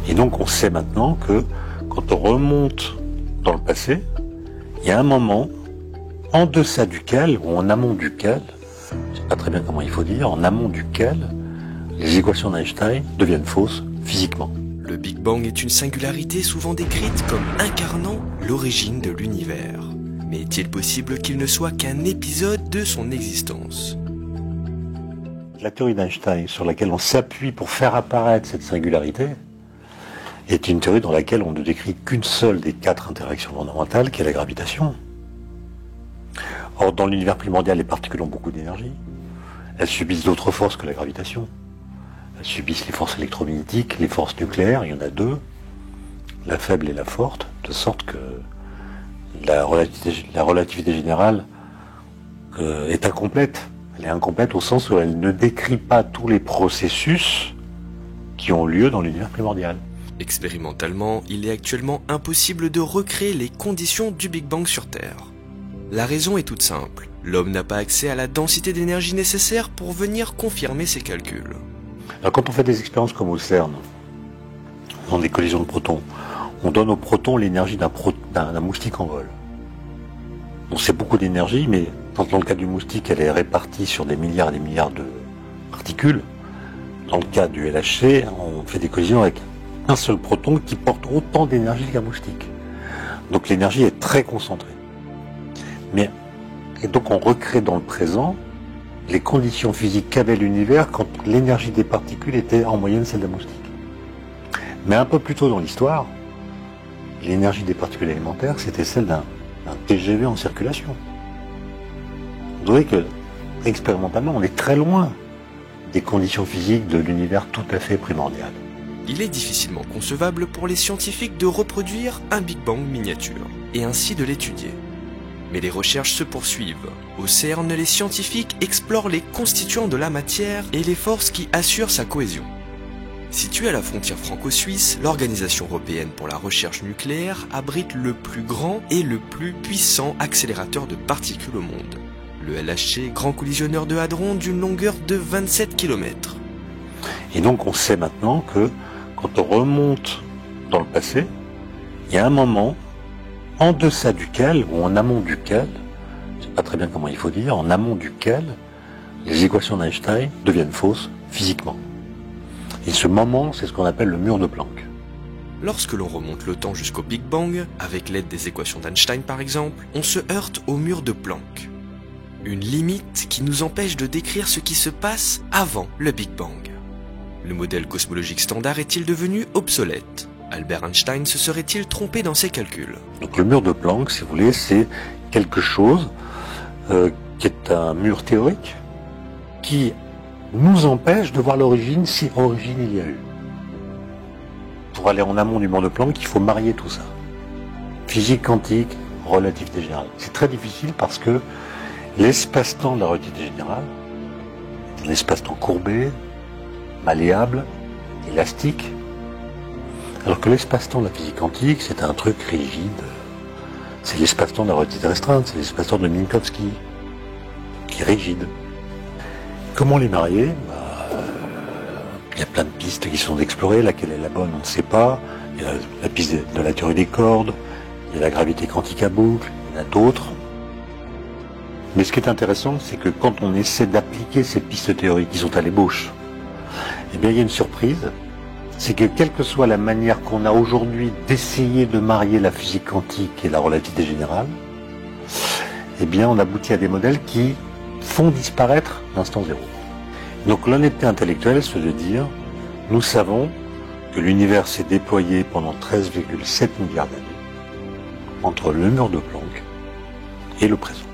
Et donc on sait maintenant que quand on remonte dans le passé, il y a un moment en deçà duquel, ou en amont duquel, je sais pas très bien comment il faut dire, en amont duquel, les équations d'Einstein deviennent fausses physiquement. Le Big Bang est une singularité souvent décrite comme incarnant l'origine de l'univers. Mais est-il possible qu'il ne soit qu'un épisode de son existence ? La théorie d'Einstein, sur laquelle on s'appuie pour faire apparaître cette singularité, est une théorie dans laquelle on ne décrit qu'une seule des 4 interactions fondamentales, qui est la gravitation. Or, dans l'univers primordial, les particules ont beaucoup d'énergie. Elles subissent d'autres forces que la gravitation. Elles subissent les forces électromagnétiques, les forces nucléaires, il y en a 2, la faible et la forte, de sorte que la relativité générale est incomplète. Elle est incomplète au sens où elle ne décrit pas tous les processus qui ont lieu dans l'univers primordial. Expérimentalement, il est actuellement impossible de recréer les conditions du Big Bang sur Terre. La raison est toute simple. L'homme n'a pas accès à la densité d'énergie nécessaire pour venir confirmer ses calculs. Alors, quand on fait des expériences comme au CERN, dans des collisions de protons, on donne aux protons l'énergie d'un moustique en vol. Donc c'est beaucoup d'énergie, mais dans le cas du moustique, elle est répartie sur des milliards et des milliards de particules. Dans le cas du LHC, on fait des collisions avec un seul proton qui porte autant d'énergie qu'un moustique. Donc l'énergie est très concentrée. Et donc on recrée dans le présent les conditions physiques qu'avait l'univers quand l'énergie des particules était en moyenne celle d'un moustique. Mais un peu plus tôt dans l'histoire, l'énergie des particules élémentaires, c'était celle d'un TGV en circulation. Vous voyez que, expérimentalement, on est très loin des conditions physiques de l'univers tout à fait primordial. Il est difficilement concevable pour les scientifiques de reproduire un Big Bang miniature, et ainsi de l'étudier. Mais les recherches se poursuivent. Au CERN, les scientifiques explorent les constituants de la matière et les forces qui assurent sa cohésion. Située à la frontière franco-suisse, l'Organisation européenne pour la recherche nucléaire abrite le plus grand et le plus puissant accélérateur de particules au monde. Le LHC, grand collisionneur de hadrons d'une longueur de 27 km. Et donc on sait maintenant que quand on remonte dans le passé, il y a un moment en deçà duquel, ou en amont duquel, je sais pas très bien comment il faut dire, en amont duquel, les équations d'Einstein deviennent fausses physiquement. Et ce moment, c'est ce qu'on appelle le mur de Planck. Lorsque l'on remonte le temps jusqu'au Big Bang, avec l'aide des équations d'Einstein par exemple, on se heurte au mur de Planck. Une limite qui nous empêche de décrire ce qui se passe avant le Big Bang. Le modèle cosmologique standard est-il devenu obsolète ? Albert Einstein se serait-il trompé dans ses calculs ? Donc le mur de Planck, si vous voulez, c'est quelque chose qui est un mur théorique qui nous empêche de voir l'origine, si origine il y a eu. Pour aller en amont du mur de Planck, il faut marier tout ça. Physique quantique, relativité générale. C'est très difficile parce que l'espace-temps de la relativité générale est un espace-temps courbé, malléable, élastique, alors que l'espace-temps de la physique quantique, c'est un truc rigide. C'est l'espace-temps de la relativité restreinte, c'est l'espace-temps de Minkowski, qui est rigide. Comment les marier ? Il y a plein de pistes qui sont explorées, laquelle est la bonne, on ne sait pas. Il y a la piste de la théorie des cordes, il y a la gravité quantique à boucle, il y en a d'autres. Mais ce qui est intéressant, c'est que quand on essaie d'appliquer ces pistes théoriques qui sont à l'ébauche, eh bien il y a une surprise, c'est que quelle que soit la manière qu'on a aujourd'hui d'essayer de marier la physique quantique et la relativité générale, eh bien on aboutit à des modèles qui font disparaître l'instant zéro. Donc l'honnêteté intellectuelle, c'est de dire, nous savons que l'univers s'est déployé pendant 13,7 milliards d'années entre le mur de Planck et le présent.